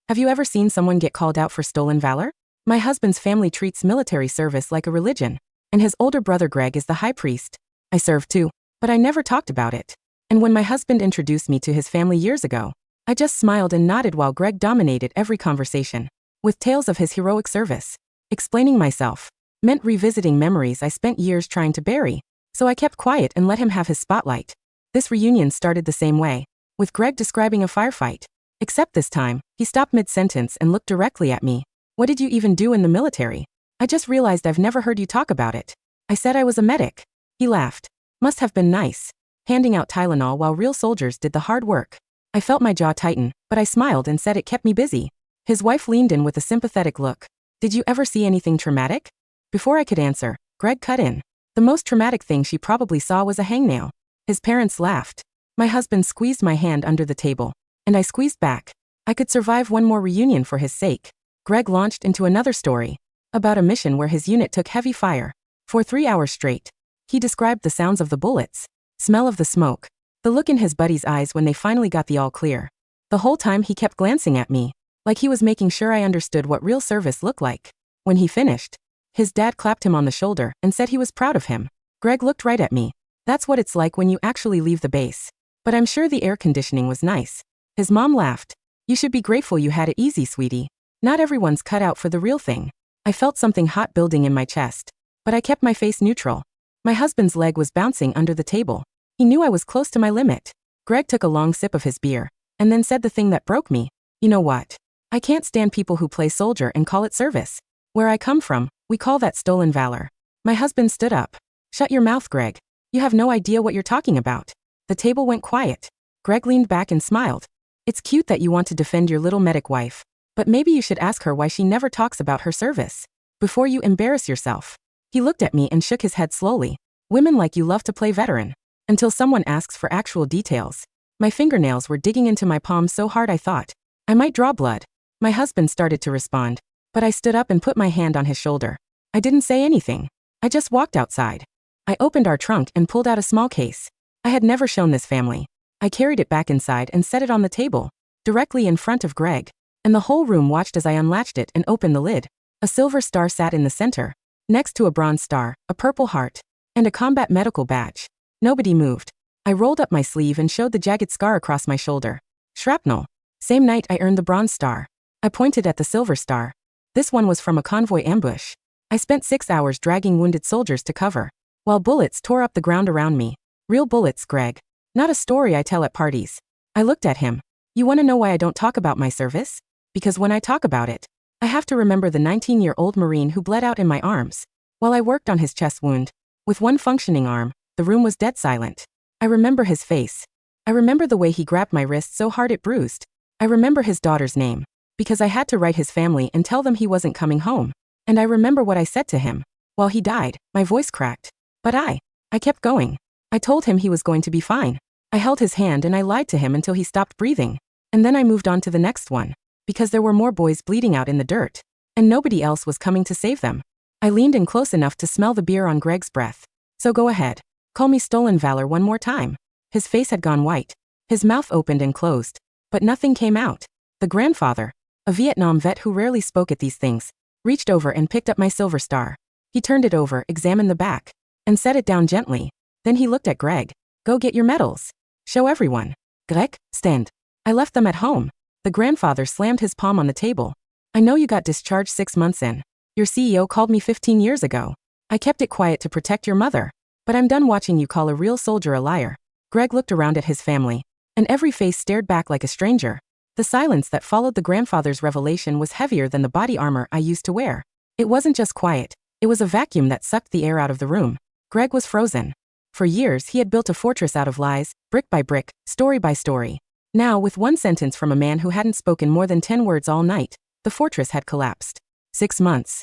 Have you ever seen someone get called out for stolen valor? My husband's family treats military service like a religion, and his older brother Greg is the high priest. I serve too, but I never talked about it. And when my husband introduced me to his family years ago, I just smiled and nodded while Greg dominated every conversation with tales of his heroic service. Explaining myself meant revisiting memories I spent years trying to bury, so I kept quiet and let him have his spotlight. This reunion started the same way, with Greg describing a firefight. Except this time, he stopped mid-sentence and looked directly at me. What did you even do in the military? I just realized I've never heard you talk about it. I said I was a medic. He laughed. Must have been nice, handing out Tylenol while real soldiers did the hard work. I felt my jaw tighten, but I smiled and said it kept me busy. His wife leaned in with a sympathetic look. Did you ever see anything traumatic? Before I could answer, Greg cut in. The most traumatic thing she probably saw was a hangnail. His parents laughed. My husband squeezed my hand under the table, and I squeezed back. I could survive one more reunion for his sake. Greg launched into another story about a mission where his unit took heavy fire for 3 hours straight. He described the sounds of the bullets, smell of the smoke, the look in his buddy's eyes when they finally got the all clear. The whole time he kept glancing at me, like he was making sure I understood what real service looked like. When he finished, his dad clapped him on the shoulder and said he was proud of him. Greg looked right at me. That's what it's like when you actually leave the base. But I'm sure the air conditioning was nice. His mom laughed. You should be grateful you had it easy, sweetie. Not everyone's cut out for the real thing. I felt something hot building in my chest, but I kept my face neutral. My husband's leg was bouncing under the table. He knew I was close to my limit. Greg took a long sip of his beer, and then said the thing that broke me. You know what? I can't stand people who play soldier and call it service. Where I come from, we call that stolen valor. My husband stood up. Shut your mouth, Greg. You have no idea what you're talking about. The table went quiet. Greg leaned back and smiled. It's cute that you want to defend your little medic wife, but maybe you should ask her why she never talks about her service before you embarrass yourself. He looked at me and shook his head slowly. Women like you love to play veteran until someone asks for actual details. My fingernails were digging into my palms so hard I thought I might draw blood. My husband started to respond, but I stood up and put my hand on his shoulder. I didn't say anything. I just walked outside. I opened our trunk and pulled out a small case. I had never shown this family. I carried it back inside and set it on the table, directly in front of Greg, and the whole room watched as I unlatched it and opened the lid. A silver star sat in the center, next to a bronze star, a purple heart, and a combat medical badge. Nobody moved. I rolled up my sleeve and showed the jagged scar across my shoulder. Shrapnel. Same night I earned the bronze star. I pointed at the silver star. This one was from a convoy ambush. I spent 6 hours dragging wounded soldiers to cover, while bullets tore up the ground around me. Real bullets, Greg. Not a story I tell at parties. I looked at him. You want to know why I don't talk about my service? Because when I talk about it, I have to remember the 19-year-old Marine who bled out in my arms while I worked on his chest wound. With one functioning arm, the room was dead silent. I remember his face. I remember the way he grabbed my wrist so hard it bruised. I remember his daughter's name, because I had to write his family and tell them he wasn't coming home. And I remember what I said to him. While he died, my voice cracked. But I kept going. I told him he was going to be fine. I held his hand and I lied to him until he stopped breathing. And then I moved on to the next one, because there were more boys bleeding out in the dirt, and nobody else was coming to save them. I leaned in close enough to smell the beer on Greg's breath. So go ahead. Call me Stolen Valor one more time. His face had gone white. His mouth opened and closed, but nothing came out. The grandfather, a Vietnam vet who rarely spoke at these things, reached over and picked up my silver star. He turned it over, examined the back, and set it down gently. Then he looked at Greg. Go get your medals. Show everyone. Greg, stand. I left them at home. The grandfather slammed his palm on the table. I know you got discharged 6 months in. Your CEO called me 15 years ago. I kept it quiet to protect your mother. But I'm done watching you call a real soldier a liar. Greg looked around at his family, and every face stared back like a stranger. The silence that followed the grandfather's revelation was heavier than the body armor I used to wear. It wasn't just quiet. It was a vacuum that sucked the air out of the room. Greg was frozen. For years, he had built a fortress out of lies, brick by brick, story by story. Now, with one sentence from a man who hadn't spoken more than 10 words all night, the fortress had collapsed. 6 months.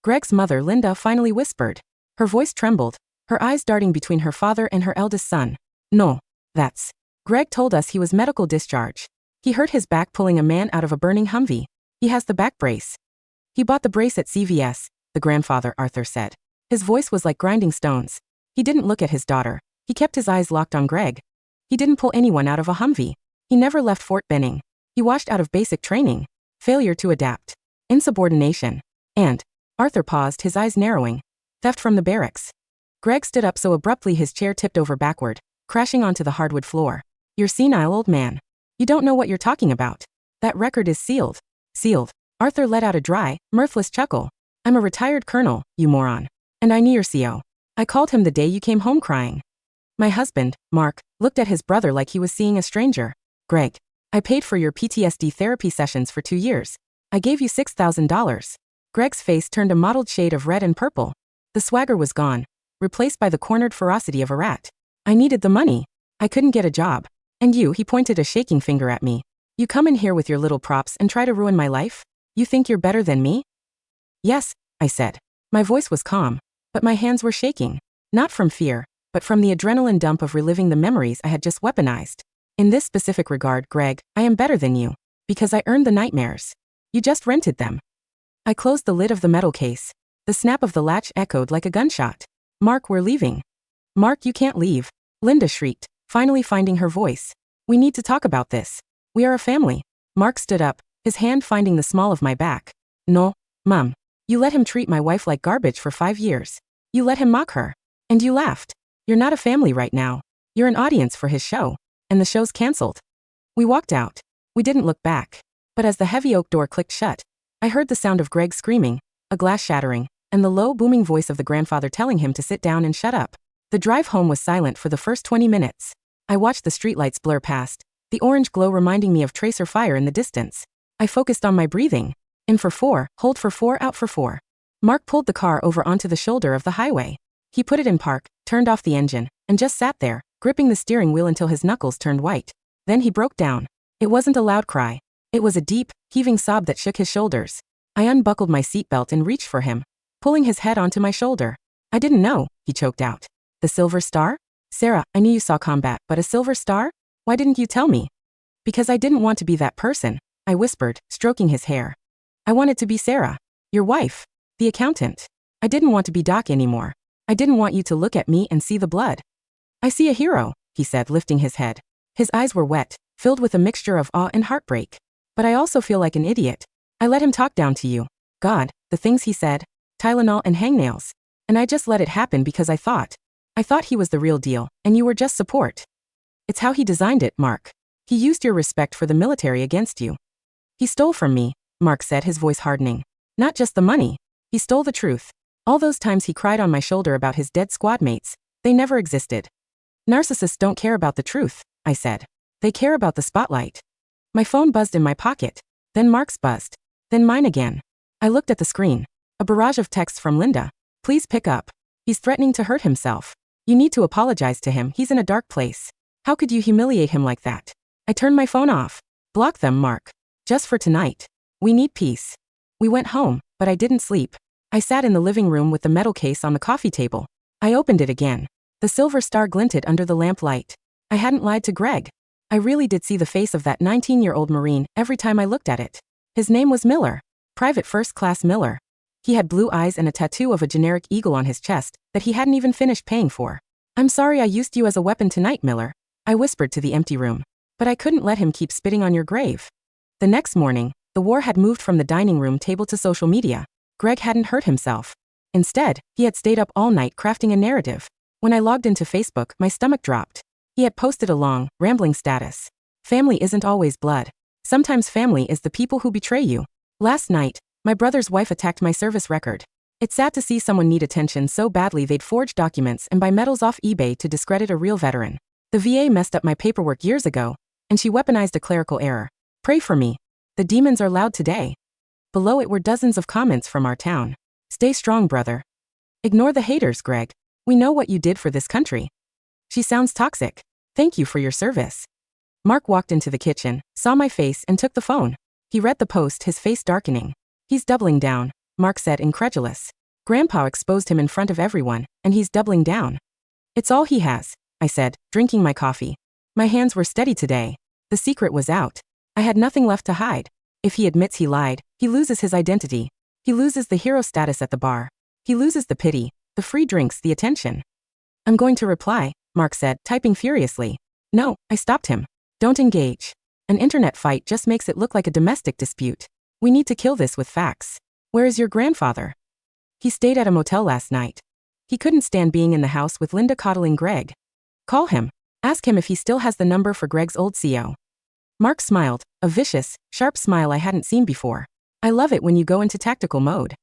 Greg's mother, Linda, finally whispered. Her voice trembled, her eyes darting between her father and her eldest son. No, that's. Greg told us he was medical discharge. He hurt his back pulling a man out of a burning Humvee. He has the back brace. He bought the brace at CVS, the grandfather, Arthur said. His voice was like grinding stones. He didn't look at his daughter. He kept his eyes locked on Greg. He didn't pull anyone out of a Humvee. He never left Fort Benning. He washed out of basic training. failure to adapt, insubordination, and Arthur paused, his eyes narrowing. Theft from the barracks. Greg stood up so abruptly his chair tipped over backward, crashing onto the hardwood floor. You're senile, old man. You don't know what you're talking about. That record is sealed. Sealed. Arthur let out a dry, mirthless chuckle. I'm a retired colonel, you moron. And I knew your CO. I called him the day you came home crying. My husband, Mark, looked at his brother like he was seeing a stranger. Greg, I paid for your PTSD therapy sessions for 2 years. I gave you $6,000. Greg's face turned a mottled shade of red and purple. The swagger was gone, replaced by the cornered ferocity of a rat. I needed the money. I couldn't get a job. And you, he pointed a shaking finger at me. You come in here with your little props and try to ruin my life? You think you're better than me? Yes, I said. My voice was calm, but my hands were shaking. Not from fear, but from the adrenaline dump of reliving the memories I had just weaponized. In this specific regard, Greg, I am better than you. Because I earned the nightmares. You just rented them. I closed the lid of the metal case. The snap of the latch echoed like a gunshot. Mark, we're leaving. Mark, you can't leave. Linda shrieked, finally finding her voice. We need to talk about this. We are a family. Mark stood up, his hand finding the small of my back. No, Mom. You let him treat my wife like garbage for 5 years. You let him mock her. And you laughed. You're not a family right now. You're an audience for his show. And the show's cancelled. We walked out. We didn't look back. But as the heavy oak door clicked shut, I heard the sound of Greg screaming, a glass shattering, and the low booming voice of the grandfather telling him to sit down and shut up. The drive home was silent for the first 20 minutes. I watched the streetlights blur past, the orange glow reminding me of tracer fire in the distance. I focused on my breathing. In for 4, hold for 4, out for 4. Mark pulled the car over onto the shoulder of the highway. He put it in park, turned off the engine, and just sat there, gripping the steering wheel until his knuckles turned white. Then he broke down. It wasn't a loud cry. It was a deep, heaving sob that shook his shoulders. I unbuckled my seatbelt and reached for him, pulling his head onto my shoulder. I didn't know, he choked out. The Silver Star? Sarah, I knew you saw combat, but a Silver Star? Why didn't you tell me? Because I didn't want to be that person, I whispered, stroking his hair. I wanted to be Sarah, your wife, the accountant. I didn't want to be Doc anymore. I didn't want you to look at me and see the blood. I see a hero, he said, lifting his head. His eyes were wet, filled with a mixture of awe and heartbreak. But I also feel like an idiot. I let him talk down to you. God, the things he said, Tylenol and hangnails. And I just let it happen because I thought he was the real deal, and you were just support. It's how he designed it, Mark. He used your respect for the military against you. He stole from me, Mark said, his voice hardening. Not just the money. He stole the truth. All those times he cried on my shoulder about his dead squad mates, they never existed. Narcissists don't care about the truth, I said. They care about the spotlight. My phone buzzed in my pocket. Then Mark's buzzed. Then mine again. I looked at the screen. A barrage of texts from Linda. Please pick up. He's threatening to hurt himself. You need to apologize to him. He's in a dark place. How could you humiliate him like that? I turned my phone off. Block them, Mark. Just for tonight. We need peace. We went home, but I didn't sleep. I sat in the living room with the metal case on the coffee table. I opened it again. The Silver Star glinted under the lamplight. I hadn't lied to Greg. I really did see the face of that 19-year-old Marine every time I looked at it. His name was Miller. Private First Class Miller. He had blue eyes and a tattoo of a generic eagle on his chest that he hadn't even finished paying for. I'm sorry I used you as a weapon tonight, Miller, I whispered to the empty room. But I couldn't let him keep spitting on your grave. The next morning, the war had moved from the dining room table to social media. Greg hadn't hurt himself. Instead, he had stayed up all night crafting a narrative. When I logged into Facebook, my stomach dropped. He had posted a long, rambling status. Family isn't always blood. Sometimes family is the people who betray you. Last night, my brother's wife attacked my service record. It's sad to see someone need attention so badly they'd forge documents and buy medals off eBay to discredit a real veteran. The VA messed up my paperwork years ago, and she weaponized a clerical error. Pray for me. The demons are loud today. Below it were dozens of comments from our town. Stay strong, brother. Ignore the haters, Greg. We know what you did for this country. She sounds toxic. Thank you for your service. Mark walked into the kitchen, saw my face, and took the phone. He read the post, his face darkening. He's doubling down, Mark said, incredulous. Grandpa exposed him in front of everyone, and he's doubling down. It's all he has, I said, drinking my coffee. My hands were steady today. The secret was out. I had nothing left to hide. If he admits he lied, he loses his identity. He loses the hero status at the bar. He loses the pity, the free drinks, the attention. I'm going to reply, Mark said, typing furiously. No, I stopped him. Don't engage. An internet fight just makes it look like a domestic dispute. We need to kill this with facts. Where is your grandfather? He stayed at a motel last night. He couldn't stand being in the house with Linda coddling Greg. Call him. Ask him if he still has the number for Greg's old CO. Mark smiled, a vicious, sharp smile I hadn't seen before. I love it when you go into tactical mode.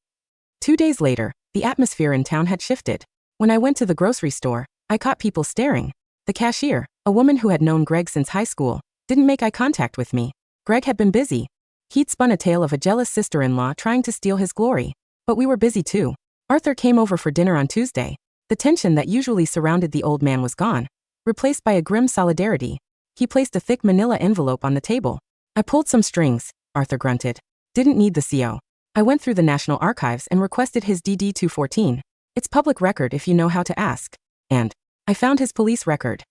2 days later, the atmosphere in town had shifted. When I went to the grocery store, I caught people staring. The cashier, a woman who had known Greg since high school, didn't make eye contact with me. Greg had been busy. He'd spun a tale of a jealous sister-in-law trying to steal his glory. But we were busy too. Arthur came over for dinner on Tuesday. The tension that usually surrounded the old man was gone, replaced by a grim solidarity. He placed a thick manila envelope on the table. I pulled some strings, Arthur grunted. Didn't need the CO. I went through the National Archives and requested his DD-214. It's public record if you know how to ask. And I found his police record.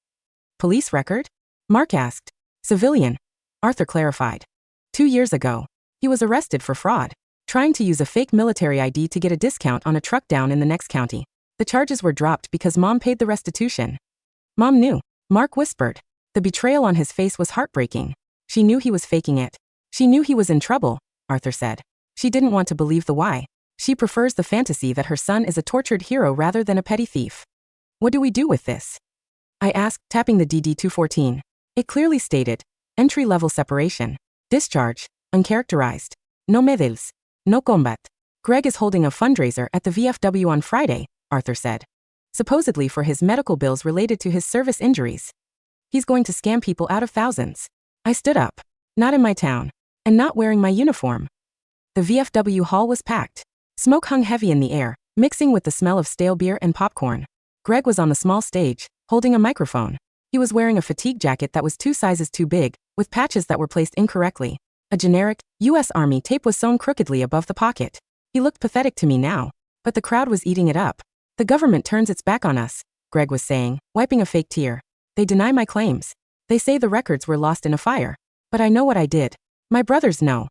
Police record? Mark asked. Civilian. Arthur clarified. 2 years ago, he was arrested for fraud, trying to use a fake military ID to get a discount on a truck down in the next county. The charges were dropped because Mom paid the restitution. Mom knew, Mark whispered. The betrayal on his face was heartbreaking. She knew he was faking it. She knew he was in trouble, Arthur said. She didn't want to believe the why. She prefers the fantasy that her son is a tortured hero rather than a petty thief. What do we do with this? I asked, tapping the DD-214. It clearly stated, entry-level separation, discharge, uncharacterized, no medals, no combat. Greg is holding a fundraiser at the VFW on Friday, Arthur said. Supposedly for his medical bills related to his service injuries. He's going to scam people out of thousands. I stood up. Not in my town. And not wearing my uniform. The VFW hall was packed. Smoke hung heavy in the air, mixing with the smell of stale beer and popcorn. Greg was on the small stage, holding a microphone. He was wearing a fatigue jacket that was 2 sizes too big, with patches that were placed incorrectly. A generic, U.S. Army tape was sewn crookedly above the pocket. He looked pathetic to me now, but the crowd was eating it up. The government turns its back on us, Greg was saying, wiping a fake tear. They deny my claims. They say the records were lost in a fire. But I know what I did. My brothers know.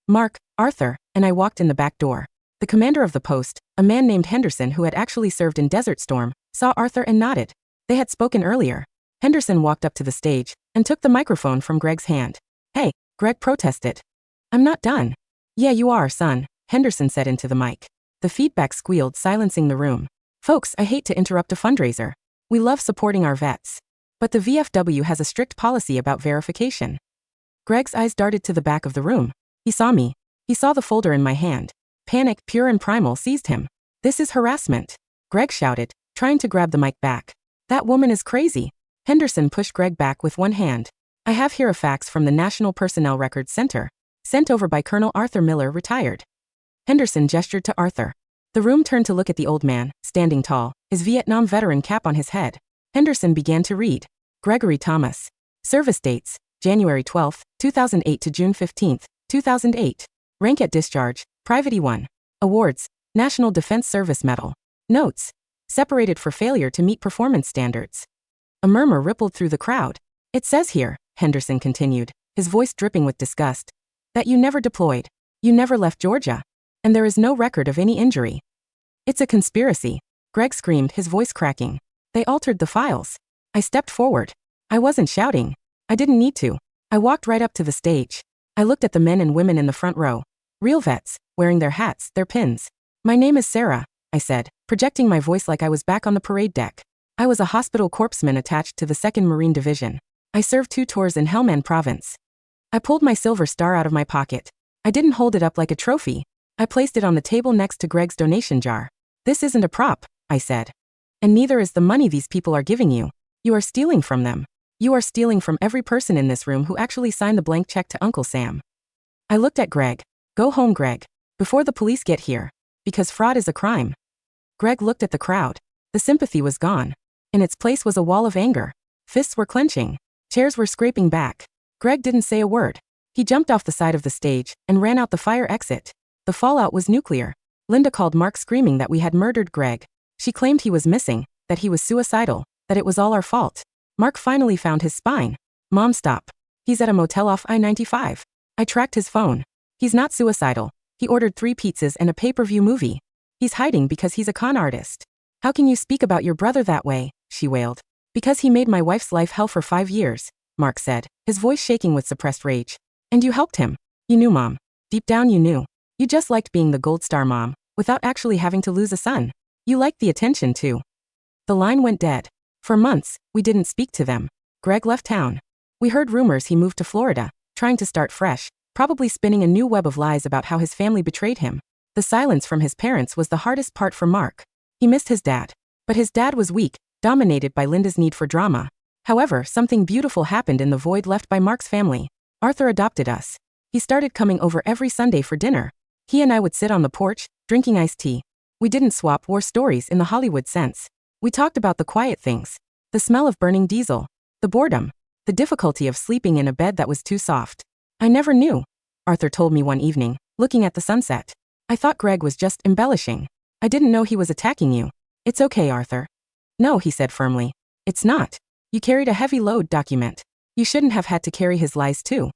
Mark, Arthur, and I walked in the back door. The commander of the post, a man named Henderson who had actually served in Desert Storm, saw Arthur and nodded. They had spoken earlier. Henderson walked up to the stage and took the microphone from Greg's hand. Hey, Greg protested. I'm not done. Yeah, you are, son, Henderson said into the mic. The feedback squealed, silencing the room. Folks, I hate to interrupt a fundraiser. We love supporting our vets. But the VFW has a strict policy about verification. Greg's eyes darted to the back of the room. He saw me. He saw the folder in my hand. Panic, pure and primal, seized him. This is harassment. Greg shouted, trying to grab the mic back. That woman is crazy. Henderson pushed Greg back with one hand. I have here a fax from the National Personnel Records Center, sent over by Colonel Arthur Miller, retired. Henderson gestured to Arthur. The room turned to look at the old man, standing tall, his Vietnam veteran cap on his head. Henderson began to read. Gregory Thomas. Service dates, January 12, 2008 to June 15, 2008. Rank at discharge, Private E1. Awards, National Defense Service Medal. Notes, separated for failure to meet performance standards. A murmur rippled through the crowd. It says here, Henderson continued, his voice dripping with disgust, that you never deployed. You never left Georgia. And there is no record of any injury. It's a conspiracy. Greg screamed, his voice cracking. They altered the files. I stepped forward. I wasn't shouting. I didn't need to. I walked right up to the stage. I looked at the men and women in the front row. Real vets, wearing their hats, their pins. My name is Sarah, I said, projecting my voice like I was back on the parade deck. I was a hospital corpsman attached to the 2nd Marine Division. I served 2 tours in Helmand Province. I pulled my silver star out of my pocket. I didn't hold it up like a trophy. I placed it on the table next to Greg's donation jar. This isn't a prop, I said. And neither is the money these people are giving you. You are stealing from them. You are stealing from every person in this room who actually signed the blank check to Uncle Sam. I looked at Greg. Go home, Greg. Before the police get here. Because fraud is a crime. Greg looked at the crowd. The sympathy was gone. In its place was a wall of anger. Fists were clenching. Chairs were scraping back. Greg didn't say a word. He jumped off the side of the stage and ran out the fire exit. The fallout was nuclear. Linda called Mark screaming that we had murdered Greg. She claimed he was missing, that he was suicidal, that it was all our fault. Mark finally found his spine. Mom, stop. He's at a motel off I-95. I tracked his phone. He's not suicidal. He ordered 3 pizzas and a pay-per-view movie. He's hiding because he's a con artist. How can you speak about your brother that way? She wailed. Because he made my wife's life hell for 5 years, Mark said, his voice shaking with suppressed rage. And you helped him. You knew, Mom. Deep down you knew. You just liked being the gold star mom, without actually having to lose a son. You liked the attention too. The line went dead. For months, we didn't speak to them. Greg left town. We heard rumors he moved to Florida, trying to start fresh, probably spinning a new web of lies about how his family betrayed him. The silence from his parents was the hardest part for Mark. He missed his dad. But his dad was weak, dominated by Linda's need for drama. However, something beautiful happened in the void left by Mark's family. Arthur adopted us. He started coming over every Sunday for dinner. He and I would sit on the porch, drinking iced tea. We didn't swap war stories in the Hollywood sense. We talked about the quiet things. The smell of burning diesel. The boredom. The difficulty of sleeping in a bed that was too soft. I never knew, Arthur told me one evening, looking at the sunset. I thought Greg was just embellishing. I didn't know he was attacking you. It's okay, Arthur. No, he said firmly. It's not. You carried a heavy load, document. You shouldn't have had to carry his lies too.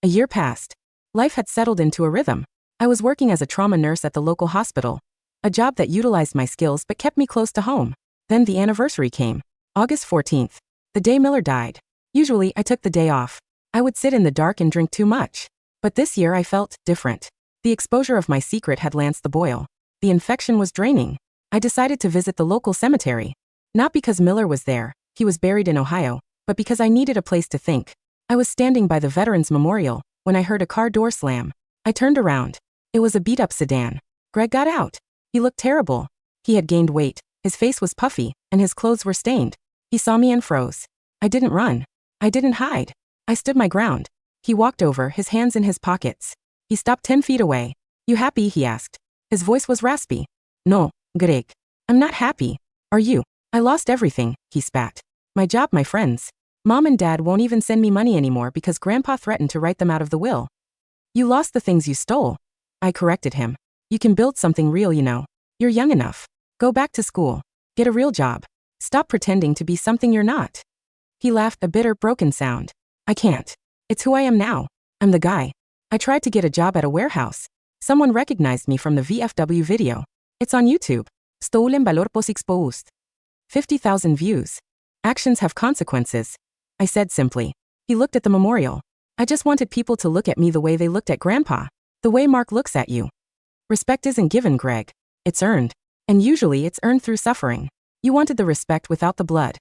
A year passed. Life had settled into a rhythm. I was working as a trauma nurse at the local hospital. A job that utilized my skills but kept me close to home. Then the anniversary came. August 14th. The day Miller died. Usually, I took the day off. I would sit in the dark and drink too much. But this year I felt different. The exposure of my secret had lanced the boil. The infection was draining. I decided to visit the local cemetery. Not because Miller was there, he was buried in Ohio, but because I needed a place to think. I was standing by the Veterans Memorial when I heard a car door slam. I turned around. It was a beat-up sedan. Greg got out. He looked terrible. He had gained weight, his face was puffy, and his clothes were stained. He saw me and froze. I didn't run. I didn't hide. I stood my ground. He walked over, his hands in his pockets. He stopped 10 feet away. You happy? He asked. His voice was raspy. No, Greg. I'm not happy. Are you? I lost everything, he spat. My job, my friends. Mom and Dad won't even send me money anymore because Grandpa threatened to write them out of the will. You lost the things you stole. I corrected him. You can build something real, you know. You're young enough. Go back to school. Get a real job. Stop pretending to be something you're not. He laughed, a bitter, broken sound. I can't. It's who I am now. I'm the guy. I tried to get a job at a warehouse. Someone recognized me from the VFW video. It's on YouTube. Stolen Valor exposed. 50,000 views. Actions have consequences. I said simply. He looked at the memorial. I just wanted people to look at me the way they looked at Grandpa. The way Mark looks at you. Respect isn't given, Greg. It's earned. And usually it's earned through suffering. You wanted the respect without the blood.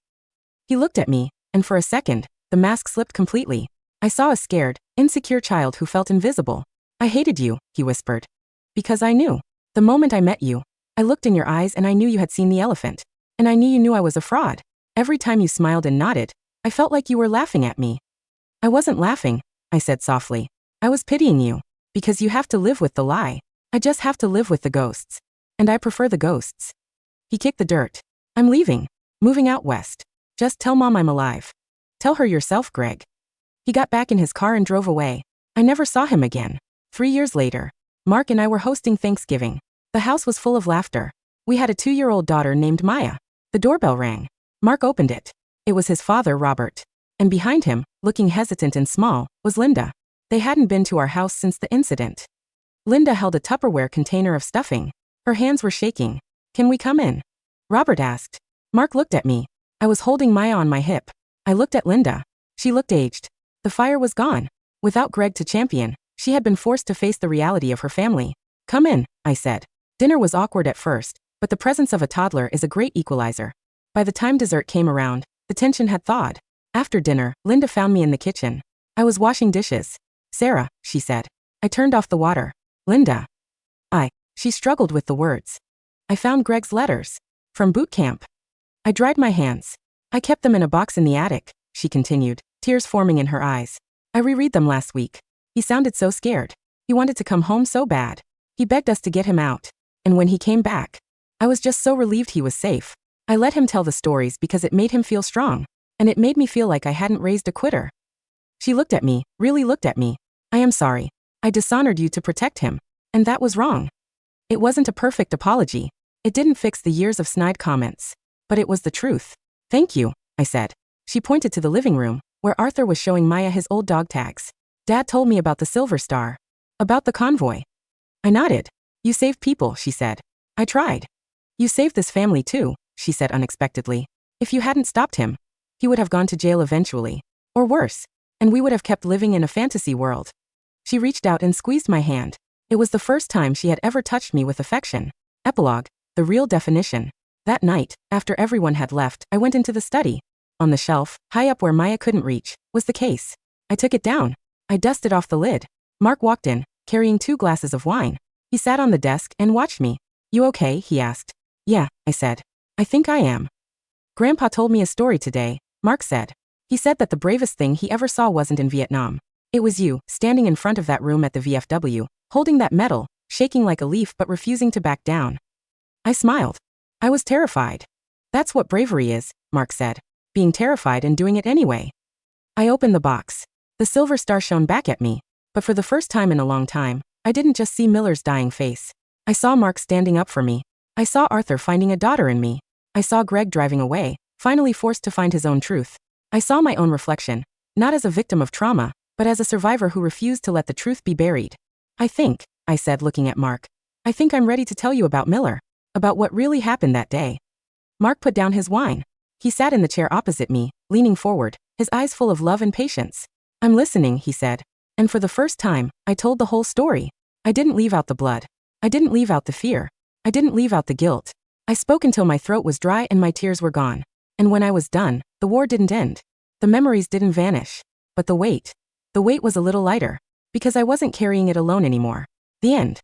He looked at me, and for a second, the mask slipped completely. I saw a scared, insecure child who felt invisible. I hated you, he whispered. Because I knew. The moment I met you, I looked in your eyes and I knew you had seen the elephant. And I knew you knew I was a fraud. Every time you smiled and nodded, I felt like you were laughing at me. I wasn't laughing, I said softly. I was pitying you. Because you have to live with the lie. I just have to live with the ghosts. And I prefer the ghosts. He kicked the dirt. I'm leaving. Moving out west. Just tell Mom I'm alive. Tell her yourself, Greg. He got back in his car and drove away. I never saw him again. 3 years later, Mark and I were hosting Thanksgiving. The house was full of laughter. We had a 2-year-old daughter named Maya. The doorbell rang. Mark opened it. It was his father, Robert. And behind him, looking hesitant and small, was Linda. They hadn't been to our house since the incident. Linda held a Tupperware container of stuffing. Her hands were shaking. Can we come in? Robert asked. Mark looked at me. I was holding Maya on my hip. I looked at Linda. She looked aged. The fire was gone. Without Greg to champion, she had been forced to face the reality of her family. Come in, I said. Dinner was awkward at first, but the presence of a toddler is a great equalizer. By the time dessert came around, the tension had thawed. After dinner, Linda found me in the kitchen. I was washing dishes. Sarah, she said. I turned off the water. Linda. She struggled with the words. I found Greg's letters. From boot camp. I dried my hands. I kept them in a box in the attic, she continued, tears forming in her eyes. I reread them last week. He sounded so scared. He wanted to come home so bad. He begged us to get him out. And when he came back, I was just so relieved he was safe. I let him tell the stories because it made him feel strong. And it made me feel like I hadn't raised a quitter. She looked at me, really looked at me. I am sorry. I dishonored you to protect him. And that was wrong. It wasn't a perfect apology. It didn't fix the years of snide comments. But it was the truth. Thank you, I said. She pointed to the living room, where Arthur was showing Maya his old dog tags. Dad told me about the Silver Star. About the convoy. I nodded. You saved people, she said. I tried. You saved this family too, she said unexpectedly. If you hadn't stopped him, he would have gone to jail eventually. Or worse. And we would have kept living in a fantasy world. She reached out and squeezed my hand. It was the first time she had ever touched me with affection. Epilogue, the real definition. That night, after everyone had left, I went into the study. On the shelf, high up where Maya couldn't reach, was the case. I took it down. I dusted off the lid. Mark walked in, carrying 2 glasses of wine. He sat on the desk and watched me. "You okay?" he asked. "Yeah," I said. "I think I am." "Grandpa told me a story today," Mark said. "He said that the bravest thing he ever saw wasn't in Vietnam. It was you, standing in front of that room at the VFW, holding that medal, shaking like a leaf but refusing to back down." I smiled. I was terrified. "That's what bravery is," Mark said. "Being terrified and doing it anyway." I opened the box. The silver star shone back at me. But for the first time in a long time, I didn't just see Miller's dying face. I saw Mark standing up for me. I saw Arthur finding a daughter in me. I saw Greg driving away, finally forced to find his own truth. I saw my own reflection, not as a victim of trauma, but as a survivor who refused to let the truth be buried. I said looking at Mark, "I think I'm ready to tell you about Miller, about what really happened that day." Mark put down his wine. He sat in the chair opposite me, leaning forward, his eyes full of love and patience. "I'm listening," he said. And for the first time, I told the whole story. I didn't leave out the blood. I didn't leave out the fear. I didn't leave out the guilt. I spoke until my throat was dry and my tears were gone. And when I was done, the war didn't end. The memories didn't vanish. But the weight was a little lighter. Because I wasn't carrying it alone anymore. The end.